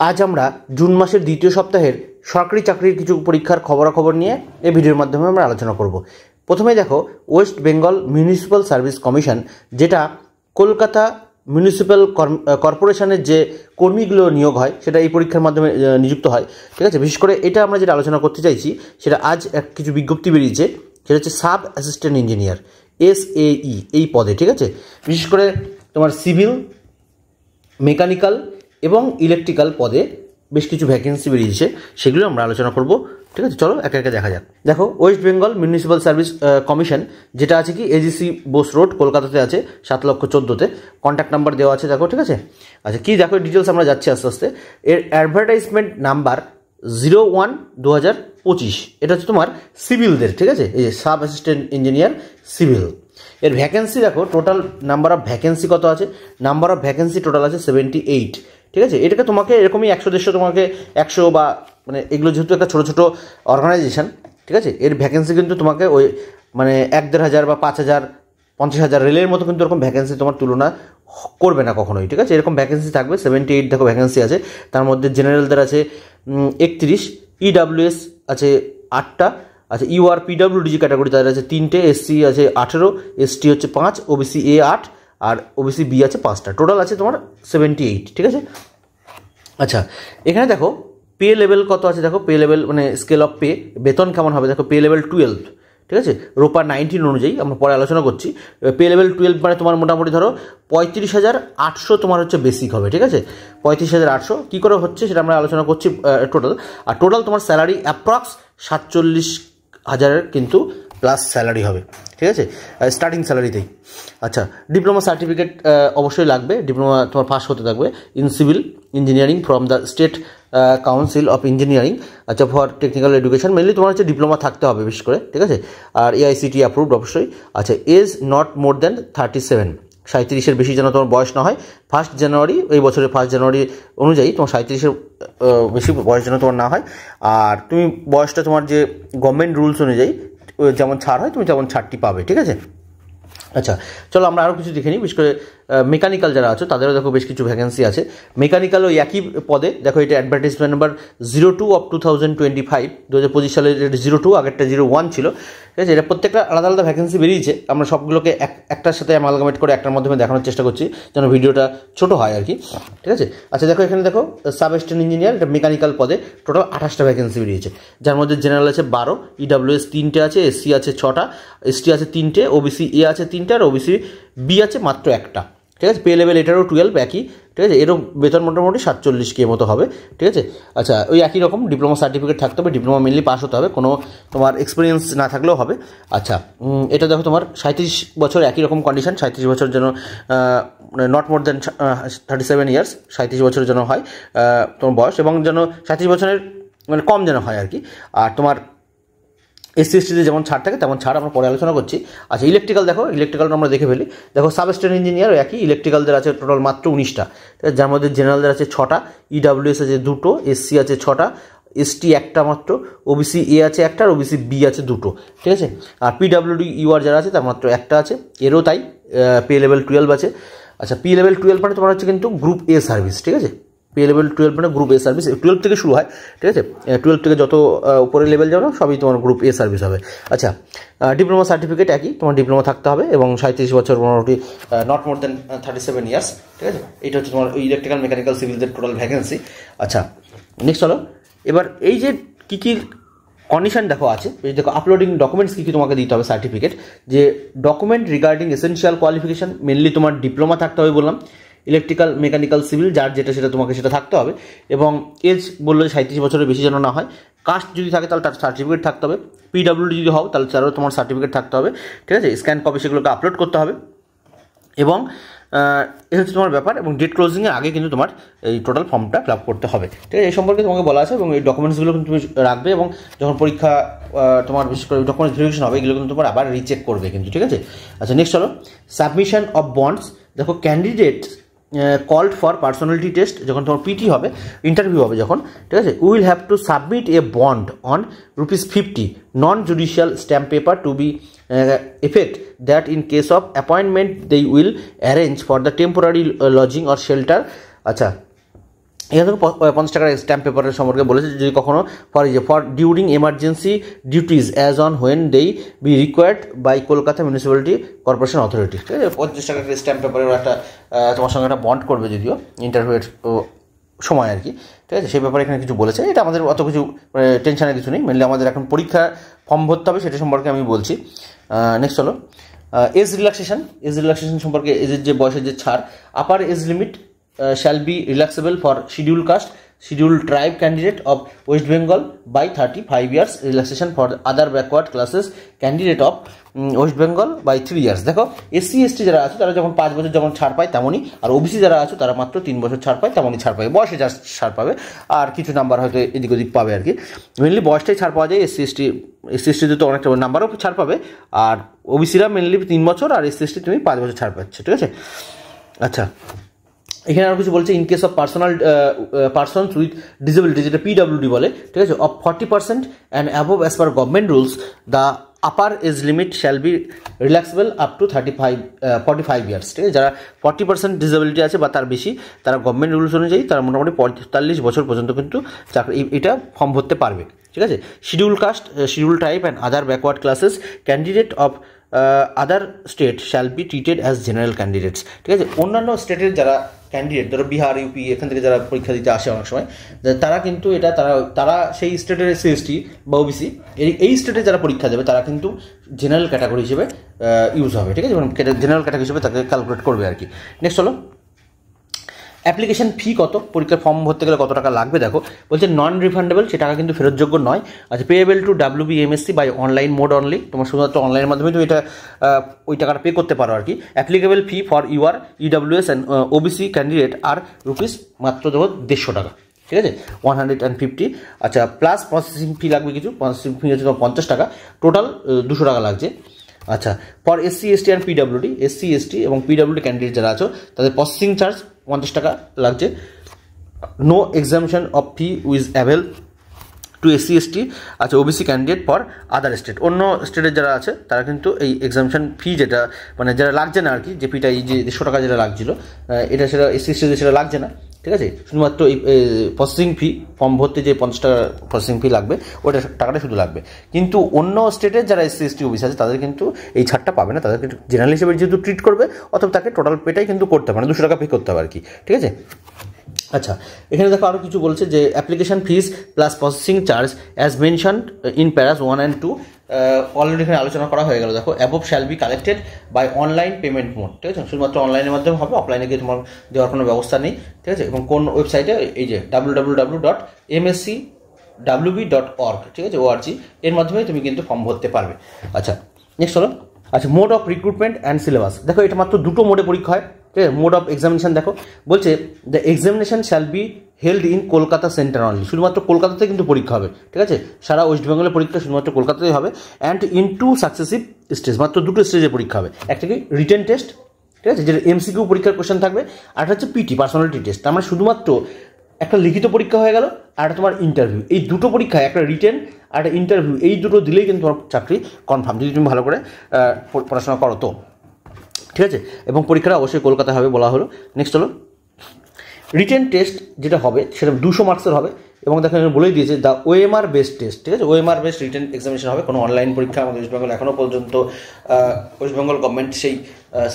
আজ আমরা জুন মাসের দ্বিতীয় সপ্তাহের সরকারি চাকরির কিছু পরীক্ষার খবরাখবর নিয়ে এই ভিডিওর মাধ্যমে আমরা আলোচনা করব। প্রথমে দেখো, West Bengal municipal service commission, যেটা কলকাতা মিউনিসিপ্যাল কর্পোরেশনের যে কর্মীগুলো নিয়োগ হয় সেটা এই পরীক্ষার মাধ্যমে নিযুক্ত হয়। ঠিক আছে, বিশেষ করে এটা আমরা যেটা আলোচনা করতে চাইছি সেটা আজ কিছু বিজ্ঞপ্তি বেরিয়েছে, সেটা হচ্ছে সাব অ্যাসিস্ট্যান্ট ইঞ্জিনিয়ার SAE এই পদে। ঠিক আছে, বিশেষ করে তোমার সিভিল, মেকানিক্যাল এবং ইলেকট্রিক্যাল পদে বেশ কিছু ভ্যাকেন্সি বেরিয়েছে, সেগুলো আমরা আলোচনা করব। ঠিক আছে, চলো একে একে দেখা যাক। দেখো, West Bengal municipal service commission, যেটা আছে কি AGC বোস রোড, কলকাতাতে আছে, 7,14,000-তে। কন্ট্যাক্ট নাম্বার দেওয়া আছে, দেখো। ঠিক আছে, আচ্ছা কি দেখো ডিটেলস আমরা যাচ্ছি আস্তে আস্তে। এর অ্যাডভার্টাইজমেন্ট নাম্বার 01/2025। এটা হচ্ছে তোমার সিভিলদের। ঠিক আছে, এই যে সাব অ্যাসিস্ট্যান্ট ইঞ্জিনিয়ার সিভিল। এর ভ্যাকেন্সি দেখো, টোটাল নাম্বার অফ ভ্যাকেন্সি কত আছে। নাম্বার অফ ভ্যাকেন্সি টোটাল আছে 78। ঠিক আছে, এটাকে তোমাকে এরকমই 100-150 তোমাকে 100 বা মানে এগুলো যেহেতু একটা ছোটো ছোটো অর্গানাইজেশন, ঠিক আছে, এর ভ্যাকেন্সি কিন্তু তোমাকে ওই মানে 1,500 বা 5,000 50,000 রেলের মতো কিন্তু এরকম ভ্যাকেন্সি তোমার তুলনা করবে না কখনোই। ঠিক আছে, এরকম ভ্যাকেন্সি থাকবে। 78 দেখো ভ্যাকেন্সি আছে। তার মধ্যে জেনারেলদের আছে 31, EWS আছে 8টা, আচ্ছা UR PWD ক্যাটাগরি তাদের আছে 3টে, SC আছে 18, ST হচ্ছে 5, OBC A 8 R OBC B আছে 5টা। টোটাল আছে তোমার 78। ঠিক আছে, আচ্ছা এখানে দেখো পে লেভেল কত আছে। দেখো পে লেভেল মানে স্কেল অফ পে, বেতন কেমন হবে। দেখো পে লেভেল 12। ঠিক আছে, রোপা 19 অনুযায়ী আমরা পরে আলোচনা করছি। পে লেভেল 12 মানে তোমার মোটামুটি ধরো 35,800 তোমার হচ্ছে বেসিক হবে। ঠিক আছে, 35,800 কী করে হচ্ছে সেটা আমরা আলোচনা করছি টোটাল। আর টোটাল তোমার স্যালারি অ্যাপ্রক্স 47,000 কিন্তু প্লাস স্যালারি হবে। ঠিক আছে, স্টার্টিং স্যালারিতেই। আচ্ছা, ডিপ্লোমা সার্টিফিকেট অবশ্যই লাগবে। ডিপ্লোমা তোমার পাস হতে থাকবে in civil engineering from the state council of engineering. আচ্ছা, ফর টেকনিক্যাল এডুকেশন মেনলি তোমার হচ্ছে ডিপ্লোমা থাকতে হবে বিশেষ করে। ঠিক আছে, আর AICTE অ্যাপ্রুভড অবশ্যই। আচ্ছা, এজ নট মোর দ্যান 37, 37-এর বেশি যেন তোমার বয়স না হয়। 1 জানুয়ারি এই বছরের 1 জানুয়ারি অনুযায়ী তোমার 37-এর বেশি বয়স যেন তোমার না হয়। আর তুমি বয়সটা তোমার যে গভর্নমেন্ট রুলস অনুযায়ী যেমন ছাড় হয় তুমি তেমন ছাড়টি পাবে। ঠিক আছে, আচ্ছা চলো আমরা আরও কিছু দেখে নিই। বিশেষ করে মেকানিক্যাল যারা আছে তাদেরও দেখো বেশ কিছু ভ্যাকেন্সি আছে। মেকানিক্যাল ওই একই পদে। দেখো এটা অ্যাডভার্টাইজমেন্ট নাম্বার 02/2025, 2025 সালের 02, আগেরটা 01 ছিল। ঠিক আছে, এটা প্রত্যেকটা আলাদা আলাদা ভ্যাকেন্সি বেরিয়েছে। আমরা সবগুলোকে একটার সাথে অ্যামালগামেট করে একটার মাধ্যমে দেখানোর চেষ্টা করছি যেন ভিডিওটা ছোটো হয় আর কি। ঠিক আছে, আচ্ছা দেখো এখানে দেখো সাব অ্যাসিস্ট্যান্ট ইঞ্জিনিয়ার, এটা মেকানিক্যাল পদে টোটাল 28টা ভ্যাকেন্সি বেরিয়েছে, যার মধ্যে জেনারেল আছে 12, EWS 3টে আছে, SC আছে 6টা, ST আছে 3টে, OBC A আছে 3টে আর OBC B আছে মাত্র 1টা। ঠিক আছে, পে লেভেল এটারও 12 একই। ঠিক আছে, এরকম বেতন মোটামুটি 47K মতো হবে। ঠিক আছে, আচ্ছা ওই একই রকম ডিপ্লোমা সার্টিফিকেট থাকতে হবে, ডিপ্লোমা মেনলি পাস হতে হবে, কোনো তোমার এক্সপিরিয়েন্স না থাকলেও হবে। আচ্ছা এটা দেখো তোমার 37 বছর, একই রকম কন্ডিশন। 37 বছর যেন নট মোর দ্যান 37 ইয়ার্স, 37 বছর যেন হয় তোমার বয়স, এবং যেন 37 বছরের মানে কম যেন হয় আর কি। আর তোমার SC STতে যেমন ছাড় থাকে তেমন ছাড় আমরা পরে আলোচনা করছি। আচ্ছা ইলেকট্রিক্যাল দেখো, ইলেকট্রিক্যালটা আমরা দেখে ফেলি। দেখো সাব অ্যাসিস্ট্যান্ট ইঞ্জিনিয়ার একই, ইলেকট্রিক্যালদের আছে টোটাল মাত্র 19টা, যার মধ্যে জেনারেলদের আছে 6টা, EWS আছে 2টো, SC আছে 6টা, ST 1টা মাত্র, OBC A আছে 1টা আর OBC B আছে 2টো। ঠিক আছে, আর PWD UR যারা আছে তার মাত্র 1টা আছে, এরও তাই। পে লেভেল 12 আছে। আচ্ছা পে লেভেল 12 মানে তোমার হচ্ছে কিন্তু গ্রুপ A সার্ভিস। ঠিক আছে, পে লেভেল 12 মানে গ্রুপ A সার্ভিস, 12 থেকে শুরু হয়। ঠিক আছে, 12 থেকে যত উপরের লেভেল যাবে সবই তোমার গ্রুপ A সার্ভিস হবে। আচ্ছা ডিপ্লোমা সার্টিফিকেট একই, তোমার ডিপ্লোমা থাকতে হবে এবং 37 বছর মোটামুটি নট মোর দ্যান 37 ইয়ার্স। ঠিক আছে, এটা হচ্ছে তোমার ইলেকট্রিক্যাল মেকানিক্যাল সিভিলদের টোটাল ভ্যাকেন্সি। আচ্ছা নেক্সট হলো, এবার এই যে কী কী কন্ডিশন দেখো আছে, দেখো আপলোডিং ডকুমেন্টস কী কী তোমাকে দিতে হবে সার্টিফিকেট, যে document regarding essential qualification mainly তোমার ডিপ্লোমা থাকতে হবে বললাম, ইলেকট্রিক্যাল মেকানিক্যাল সিভিল যার যেটা সেটা তোমাকে সেটা থাকতে হবে, এবং এজ বললে 37 বছরের বেশি যেন না হয়। কাস্ট যদি থাকে তাহলে তার সার্টিফিকেট থাকতে হবে, PWD যদি হও তাহলে তারও তোমার সার্টিফিকেট থাকতে হবে। ঠিক আছে, স্ক্যান কপি সেগুলোকে আপলোড করতে হবে, এবং এই হচ্ছে তোমার ব্যাপার। এবং ডেট ক্লোজিংয়ের আগে কিন্তু তোমার এই টোটাল ফর্মটা ফিল আপ করতে হবে। ঠিক আছে, এই সম্পর্কে তোমাকে বলা আছে, এবং এই ডকুমেন্টসগুলো কিন্তু তুমি রাখবে, এবং যখন পরীক্ষা তোমার বিশেষ করে ডকুমেন্টস ভেরিফিকেশন হবে এগুলো কিন্তু তোমার আবার রিচেক করবে কিন্তু। ঠিক আছে, আচ্ছা নেক্সট হলো সাবমিশন অফ বন্ডস। দেখো candidate called for personality test, যখন তোমার PT হবে, ইন্টারভিউ হবে যখন, ঠিক আছে, will have to submit a bond on ₹50 non judicial stamp paper to be effect that in case of appointment they will arrange for the temporary lodging or shelter। আচ্ছা এখানে 50 টাকার স্ট্যাম্প পেপারের সম্পর্কে বলেছে, যদি কখনো for during emergency duties as on when they be required by Kolkata municipality corporation authority, ঠিক আছে। 50 টাকার স্ট্যাম্প পেপারের একটা তোমার সঙ্গে একটা বন্ড করবে যদিও ইন্টারভিউয়ের সময় আর কি, ঠিক আছে। সেই ব্যাপারে এখানে কিছু বলেছে, এটা আমাদের অত কিছু টেনশনের কিছু নেই, মেনলি আমাদের এখন পরীক্ষা ফর্ম ভরতে হবে সেটা সম্পর্কে আমি বলছি। নেক্সট হলো এজ রিল্যাক্সেশন সম্পর্কে, এজের যে বয়সের যে ছাড়, upper age limit shall be relaxable for scheduled caste, scheduled tribe candidate of West Bengal by 35 years, relaxation for other backward classes candidate of West Bengal by 3 years। দেখো SC ST যারা আছে তারা যখন 5 বছর যখন ছাড় পায় তেমনই, আর ওবিসি যারা আছে তারা মাত্র 3 বছর ছাড় পায়, তেমনই ছাড় পাবে, বয়সে যা ছাড় পাবে আর কিছু নাম্বার হয়তো এদিক ওদিক পাবে আর কি, মেনলি বয়সটাই ছাড় পাওয়া যায়। এসসি এসটিতে তো অনেকটা নাম্বারও ছাড় পাবে, আর ওবিসিরা মেনলি 3 বছর আর এসসি এসটি তুমি 5 বছর ছাড় পাচ্ছ, ঠিক আছে। আচ্ছা, এখানে আরও কিছু বলছে, in case of persons with disability, যেটা পিডাব্লিউডি বলে, ঠিক আছে, of 40% and above as per government rules, the upper age limit shall be relaxable up to 45 years, ঠিক আছে। যারা 40% ডিসেবিলিটি আছে বা তার বেশি, তারা গভর্নমেন্ট রুলস অনুযায়ী তারা মোটামুটি 45 বছর পর্যন্ত কিন্তু চাকরি এটা ফর্ম ভরতে পারবে, ঠিক আছে। Schedule caste, schedule type and other backward classes candidate of other state shall be treated as general candidates, ঠিক আছে। অন্যান্য স্টেটের যারা ক্যান্ডিডেট, ধরো বিহার, ইউপি, এখান থেকে যারা পরীক্ষা দিতে আসে অনেক সময়, তারা কিন্তু এটা তারা সেই স্টেটের এসসি এসটি বা ওবিসি এই স্টেটে যারা পরীক্ষা দেবে তারা কিন্তু জেনারেল ক্যাটাগরি হিসেবে ইউজ হবে, ঠিক আছে, জেনারেল ক্যাটাগরি হিসেবে তাকে ক্যালকুলেট করবে আর কি। নেক্সট হলো অ্যাপ্লিকেশন ফি কত, পরীক্ষার ফর্ম ভরতে গেলে কত টাকা লাগবে। দেখো বলছে নন রিফান্ডেবল, সে টাকা কিন্তু ফেরতযোগ্য নয়। আচ্ছা, payable to WBMSC by online mode only, তোমার শুধুমাত্র অনলাইনের মাধ্যমে তুমি এটা ওই টাকাটা পে করতে পারো আর কি। Applicable fee for UR EWS and OBC candidate আর রুপিস মাত্র ধরো 150 টাকা, ঠিক আছে, 150। আচ্ছা, প্লাস প্রসেসিং ফি লাগবে কিছু, প্রসেসিং ফি হচ্ছে 50 টাকা, টোটাল 200 টাকা লাগছে। আচ্ছা, ফর এসসি এসটি অ্যান্ড পিডাব্লিউডি, এসসি এসটি এবং পিডাব্লিউডি ক্যান্ডিডেট যারা আছো তাদের প্রসেসিং চার্জ 50 টাকা লাগছে। No exemption of fee is অ্যাভেল টু এসসি এসটি। আচ্ছা, OBC candidate for other state, অন্য স্টেটের যারা আছে তারা কিন্তু এই এক্সামিশন ফি যেটা মানে যারা লাগছে না আর কি, যে ফিটা এই যে 150 টাকা যেটা লাগছিল এটা সেটা এসসি এসটিতে সেটা লাগছে না, ঠিক আছে। শুধুমাত্র এই প্রসেসিং ফি, ফর্ম ভর্তি যে 50 টাকা প্রসেসিং ফি লাগবে ওটা টাকাটা শুধু লাগবে। কিন্তু অন্য স্টেটের যারা এসসি এসটি ওবিসি আছে তাদের কিন্তু এই ছাড়টা পাবে না, তাদের কিন্তু জেনারেল হিসেবে যেহেতু ট্রিট করবে অথবা তাকে টোটাল পেটাই কিন্তু করতে হবে না, 200 টাকা পে করতে হবে আর কি, ঠিক আছে। আচ্ছা, এখানে দেখো আরও কিছু বলছে যে application fees plus processing charge as mentioned in paras 1 and 2 already এখানে আলোচনা করা হয়ে গেল। দেখো above shall be collected by online payment mode, ঠিক আছে, শুধুমাত্র অনলাইনের মাধ্যমে হবে, অফলাইনে গিয়ে তোমার দেওয়ার কোনো ব্যবস্থা নেই, ঠিক আছে। এবং কোন ওয়েবসাইটে, এই যে www.mscwb.org, ঠিক আছে, ORG, এর মাধ্যমে তুমি কিন্তু ফর্ম ভরতে পারবে। আচ্ছা, নেক্সট হলো আচ্ছা mode of recruitment and syllabus. দেখো এটা মাত্র 2টো মোডে পরীক্ষা হয়, ঠিক আছে। মোড অফ এক্সামিনেশন দেখো বলছে the examination shall be held in Kolkata centre only, শুধুমাত্র কলকাতাতে কিন্তু পরীক্ষা হবে, ঠিক আছে। সারা ওয়েস্ট বেঙ্গলের পরীক্ষা শুধুমাত্র কলকাতাতেই হবে। অ্যান্ড ইন 2 সাকসেসিভ স্টেজ, মাত্র 2টো স্টেজে পরীক্ষা হবে। একটা কি রিটেন টেস্ট, ঠিক আছে, যেটা MCQ পরীক্ষার কোশ্চেন থাকবে, আর একটা হচ্ছে PT পার্সোনালিটি টেস্ট। তার মানে শুধুমাত্র একটা লিখিত পরীক্ষা হয়ে গেল আর একটা তোমার ইন্টারভিউ। এই 2টো পরীক্ষায়, একটা রিটেন আর একটা ইন্টারভিউ, এই 2টো দিলেই কিন্তু তোমার চাকরি কনফার্ম, যদি তুমি ভালো করে পড়াশোনা করো তো, ঠিক আছে। এবং পরীক্ষাটা অবশ্যই কলকাতায় হবে বলা হলো। নেক্সট হলো রিটেন টেস্ট যেটা হবে সেটা 200 মার্কসের হবে, এবং দেখো আমি বলেই দিয়েছে দ্য OMR বেসড টেস্ট, ঠিক আছে, OMR বেসড রিটেন এক্সামিনেশন হবে। কোনো অনলাইন পরীক্ষা আমাদের ওয়েস্ট বেঙ্গল এখনও পর্যন্ত ওয়েস্ট বেঙ্গল গভর্নমেন্ট সেই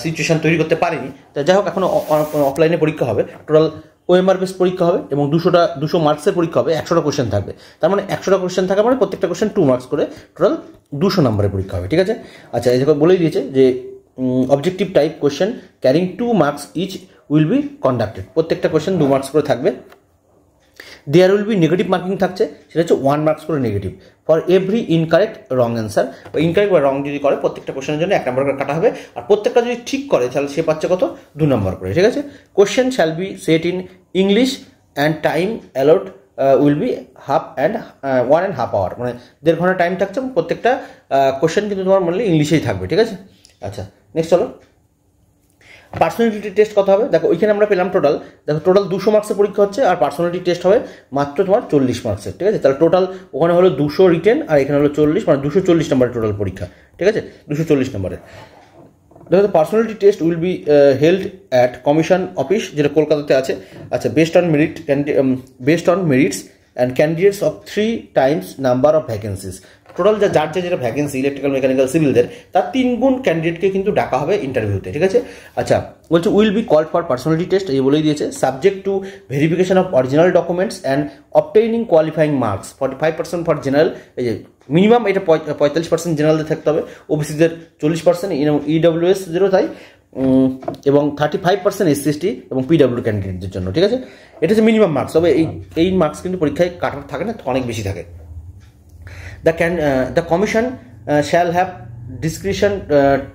সিচুয়েশন তৈরি করতে পারেনি। তা যাই হোক, এখনও অফলাইনে পরীক্ষা হবে, টোটাল OMR বেসড পরীক্ষা হবে এবং 200 মার্কসের পরীক্ষা হবে, 100টা কোশ্চেন থাকবে। তার মানে 100টা কোশ্চেন থাকা মানে প্রত্যেকটা কোশ্চেন 2 মার্কস করে, টোটাল 200 নম্বরের পরীক্ষা হবে, ঠিক আছে। আচ্ছা, এই দেখো বলেই দিয়েছে যে objective type question carrying 2 marks each will be conducted, প্রত্যেকটা কোশ্চেন 2 মার্কস করে থাকবে। There will be negative marking থাকছে, সেটা হচ্ছে 1 মার্কস করে negative for every incorrect wrong answer. Incorrect বা রং যদি করে প্রত্যেকটা কোশ্চেনের জন্য 1 নম্বর করে কাটা হবে, আর প্রত্যেকটা যদি ঠিক করে তাহলে সে পাচ্ছে কত, 2 নম্বর করে, ঠিক আছে। Question shall be set in English and time allot will be 1.5 hour, মানে 1.5 ঘন্টা টাইম থাকছে এবং প্রত্যেকটা কোশ্চেন কিন্তু তোমার মনে ইংলিশেই থাকবে, ঠিক আছে। আচ্ছা, নেক্সট হলো পার্সোনালিটি টেস্ট কত হবে। দেখো ওইখানে আমরা পেলাম টোটাল 200 মার্কসের পরীক্ষা হচ্ছে, আর পার্সোনালিটি টেস্ট হবে মাত্র তোমার 40 মার্কসের, ঠিক আছে। তাহলে টোটাল ওখানে হলো 200 রিটেন আর এখানে হলো 40, মানে 240 নম্বরের টোটাল পরীক্ষা, ঠিক আছে, 240 নম্বরের। দেখো personality test will be held at commission office, যেটা কলকাতাতে আছে। আচ্ছা, based on merits and candidates of 3 times number of vacancies. Total যার যেটা ভ্যাকেন্সি ইলেকট্রিক্যাল, মেকানিক্যাল, সিভিলদের, তার 3 গুণ ক্যান্ডিডেটকে কিন্তু ডাকা হবে ইন্টারভিউতে, ঠিক আছে। আচ্ছা, বলছে will be called for personality test, এই বলেই দিয়েছে, subject to verification of original documents and obtaining qualifying marks, 45% for general, এই যে মিনিমাম এটা 45% জেনারেলদের থাকতে হবে, ওবিসিদের 40%, ইডব্লিউএসদেরও তাই, এবং 35% SC/ST এবং পিডব্লিউ ক্যান্ডিডেটদের জন্য, ঠিক আছে। এটা হচ্ছে মিনিমাম মার্কস, তবে এই মার্কস কিন্তু পরীক্ষায় কাটার থাকে না, অনেক বেশি থাকে। The commission shall have discretion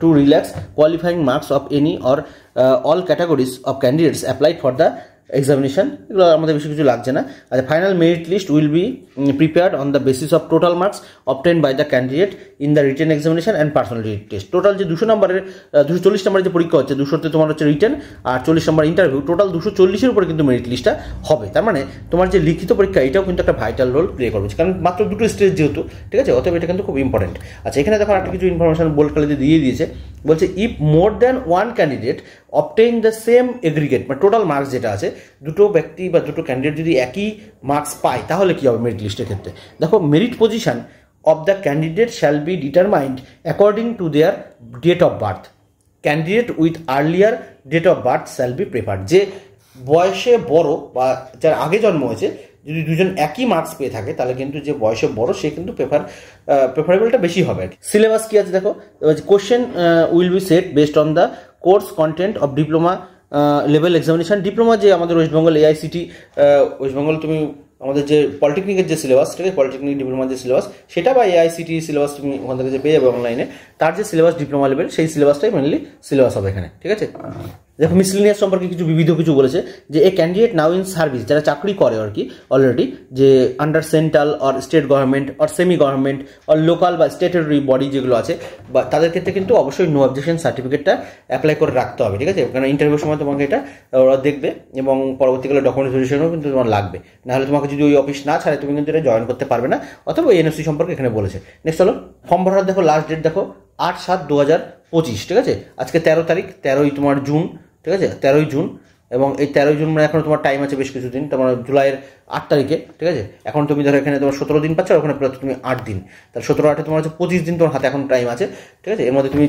to relax qualifying marks of any or all categories of candidates applied for the examination. এগুলো আমাদের বেশি কিছু লাগছে না। আচ্ছা, final merit list will be prepared on the basis of total marks obtain by the candidate in the written examination and personality test. Total যে 200 নম্বরের 240 নম্বরের যে পরীক্ষা হচ্ছে, 200তে তোমার হচ্ছে রিটেন আর 40 নম্বর ইন্টারভিউ, টোটাল 240-এর উপরে কিন্তু মেরিট লিস্টটা হবে। তার মানে তোমার যে লিখিত পরীক্ষা, এটাও কিন্তু একটা ভাইটাল রোল প্লে করবে, কারণ মাত্র 2টো স্টেজ যেহেতু, ঠিক আছে, অতএব এটা কিন্তু খুব ইম্পর্টেন্ট। আচ্ছা, এখানে দেখো একটা কিছু ইনফরমেশন বোল্ড কালিতে দিয়ে দিয়েছে, বলছে if more than one candidate obtain the same aggregate, মানে টোটাল মার্কস যেটা আছে, দুটো ব্যক্তি বা দুটো ক্যান্ডিডেট যদি একই মার্কস পায়, তাহলে কি হবে মেরিট লিস্টের ক্ষেত্রে? দেখো, merit position of the candidate shall be determined according to their date of birth. Candidate with earlier date of birth shall be preferred. যে বয়সে বড় বা যার আগে জন্ম হয়েছে, যদি দুজন একই মার্কস পেয়ে থাকে, তাহলে কিন্তু যে বয়সে বড় সে কিন্তু প্রেফারেবলটা বেশি হবে। সিলেবাস কি আছে দেখো, question will be set based on the course content of diploma level examination. Diploma যে আমাদের ওয়েস্টবেঙ্গল AICT, ওয়েস্টবেঙ্গল তুমি আমাদের যে পলিটেকনিকের যে সিলেবাস, ঠিক আছে, পলিটেকনিক ডিপ্লোমার যে সিলেবাস, সেটা বা AICT সিলেবাস তুমি ওখান থেকে যে পেয়ে যাবে অনলাইনে, তার যে সিলেবাস ডিপ্লোমা লেভেল, সেই সিলেবাসটাই মেনলি সিলেবাস হবে এখানে, ঠিক আছে। দেখো, মিসলিনিয়াস সম্পর্কে বিবিধ কিছু বলেছে, যে এ ক্যান্ডিডেট নাও ইন সার্ভিস, যারা চাকরি করে আর কি অলরেডি, যে under central or state government or semi government or local বা স্টেটরি বডি যেগুলো আছে, বা তাদের ক্ষেত্রে কিন্তু অবশ্যই নো অবজেকশন সার্টিফিকেটটা অ্যাপ্লাই করে রাখতে হবে, ঠিক আছে, কারণ ইন্টারভিউর সময় তোমাকে এটা ওরা দেখবে, এবং পরবর্তীকালে ডকুমেন্টেশনও কিন্তু তোমার লাগবে, নাহলে তোমাকে যদি ওই অফিস না ছাড়ে তুমি কিন্তু এটা জয়েন করতে পারবে না। অথবা NOC সম্পর্কে এখানে বলেছে। নেক্সট হলো ফর্ম ভরার, দেখো লাস্ট ডেট দেখো 8/7/2025, ঠিক আছে। আজকে 13 তারিখ, 13ই তোমার জুন, ঠিক আছে, 13ই জুন, এবং এই 13ই জুন মানে এখন তোমার টাইম আছে বেশ কিছুদিন, তোমার জুলাইয়ের 8 তারিখে, ঠিক আছে। এখন তুমি ধরো এখানে তোমার 17 দিন পাচ্ছ, আর ওখানে প্রায় তুমি 8 দিন, তাহলে 17-8 তোমার হচ্ছে 25 দিন তোমার হাতে এখন টাইম আছে, ঠিক আছে। এর মধ্যে তুমি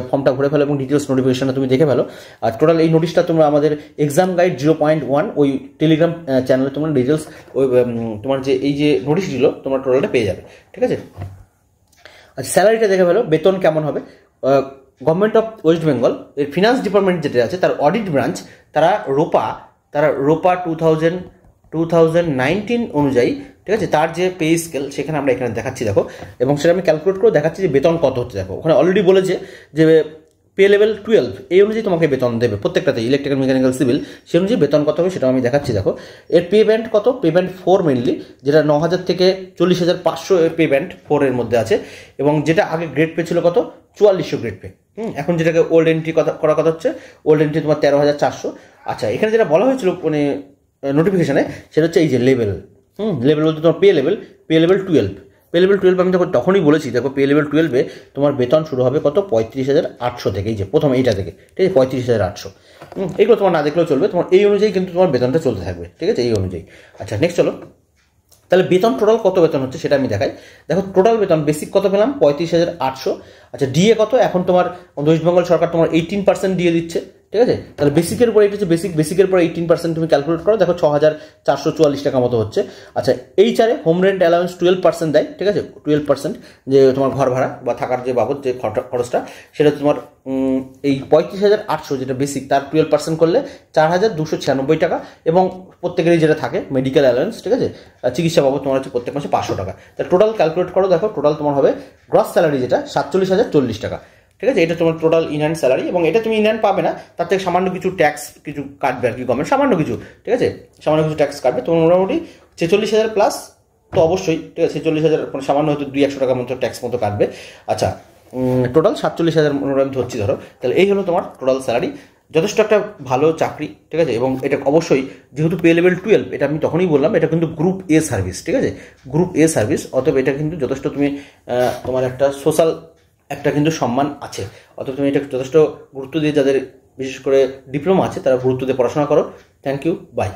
ফর্মটা ভরে ফেলো এবং ডিটেলস নোটিফিকেশনটা তুমি দেখে ফেলো। আর টোটাল এই নোটিশটা তোমরা আমাদের এক্সাম গাইড 0.1 ওই টেলিগ্রাম চ্যানেলে তোমার ডিটেলস, ওই তোমার যে এই যে নোটিশ দিল, তোমার টোটালটা পেয়ে যাবে, ঠিক আছে। আচ্ছা, স্যালারিটা দেখে ফেলো, বেতন কেমন হবে। গভর্নমেন্ট অফ ওয়েস্ট বেঙ্গল এর ফিনান্স ডিপার্টমেন্ট যেটা আছে, তার অডিট ব্রাঞ্চ, তারা রোপা 2019 অনুযায়ী, ঠিক আছে, তার যে পে স্কেল, সেখানে আমরা এখানে দেখাচ্ছি দেখো, এবং সেটা আমি ক্যালকুলেট করে দেখাচ্ছি যে বেতন কত হচ্ছে। দেখো, ওখানে অলরেডি বলেছে যে পে লেভেল 12, এই অনুযায়ী তোমাকে বেতন দেবে প্রত্যেকটাতে, ইলেকট্রিক্যাল, মেকানিক্যাল, সিভিল, সেই অনুযায়ী বেতন কত হবে সেটা আমি দেখাচ্ছি। দেখো, এর পে ব্যান্ড কত, পে ব্যান্ড 4 মেনলি, যেটা 9,000 থেকে 40,500 পে ব্যান্ড 4 এর মধ্যে আছে, এবং যেটা আগে গ্রেড পে ছিল কত, 4400 গ্রেড পে। এখন যেটাকে ওল্ড এন্ট্রি করা কথা হচ্ছে, ওল্ড এন্ট্রি তোমার 13,400। আচ্ছা, এখানে যেটা বলা হয়েছিল মানে নোটিফিকেশনে, সেটা হচ্ছে এই যে লেভেল, লেভেল বলতে তোমার পে লেভেল 12। পে লেভেল 12 আমি তখনই বলেছি, দেখো পে লেভেল 12-এ তোমার বেতন শুরু হবে কত, 35,800 থেকে, এই যে প্রথম এইটা থেকে, ঠিক আছে, 35,800। এগুলো তোমার না দেখলেও চলবে, তোমার এই অনুযায়ী কিন্তু তোমার বেতনটা চলতে থাকবে, ঠিক আছে, এই অনুযায়ী। আচ্ছা, নেক্সট চলো, তাহলে বেতন টোটাল কত বেতন হচ্ছে সেটা আমি দেখাই। দেখো, টোটাল বেতন বেসিক কত পেলাম, 35,800। আচ্ছা, ডিএ কত, এখন তোমার ওয়েস্ট বেঙ্গল সরকার তোমার 18% ডিএ দিচ্ছে, ঠিক আছে। তাহলে বেসিকের পরে, এটা হচ্ছে বেসিকের পরে 18% তুমি ক্যালকুলেট করো, দেখো 6,444 টাকা মতো হচ্ছে। আচ্ছা, এইচআরে হোম রেন্ট অ্যালাউন্স 12% দেয়, ঠিক আছে, 12%, যে তোমার ঘর ভাড়া বা থাকার যে বাবদ যে খরচটা, সেটা তোমার এই 35,800 যেটা বেসিক, তার 12% করলে 4,296 টাকা, এবং প্রত্যেকেরই যেটা থাকে মেডিকেল অ্যালাউন্স, ঠিক আছে, চিকিৎসা বাবদ তোমার হচ্ছে প্রত্যেক মাসে 500 টাকা। তাহলে টোটাল ক্যালকুলেট করো, দেখো টোটাল তোমার হবে গ্রস স্যালারি যেটা 47,040 টাকা, ঠিক আছে। এটা তোমার টোটাল ইনহ্যান্ড স্যালারি, এবং এটা তুমি ইনহ্যান্ড পাবে না, তার থেকে সামান্য কিছু ট্যাক্স কিছু কাটবে আর কি গভর্নমেন্ট, সামান্য কিছু, ঠিক আছে, সামান্য কিছু ট্যাক্স কাটবে। তোমার মোটামুটি 46,000 প্লাস তো অবশ্যই, ঠিক আছে, 46,000 সামান্য হয়তো 200-100 টাকা মতো ট্যাক্স মতো কাটবে। আচ্ছা, টোটাল 47,000 আমি ধরছি ধরো, তাহলে এই হলো তোমার টোটাল স্যালারি। যথেষ্ট একটা ভালো চাকরি, ঠিক আছে, এবং এটা অবশ্যই যেহেতু পে লেভেল 12, এটা আমি তখনই বললাম এটা কিন্তু গ্রুপ এ সার্ভিস, ঠিক আছে, গ্রুপ এ সার্ভিস, অতএব এটা কিন্তু যথেষ্ট তুমি তোমার একটা সোশ্যাল একটা কিন্তু সম্মান আছে। অতএব তুমি এটা যথেষ্ট গুরুত্ব দিয়ে, যাদের বিশেষ করে ডিপ্লোমা আছে তারা গুরুত্ব দিয়ে পড়াশোনা করো। Thank you, by.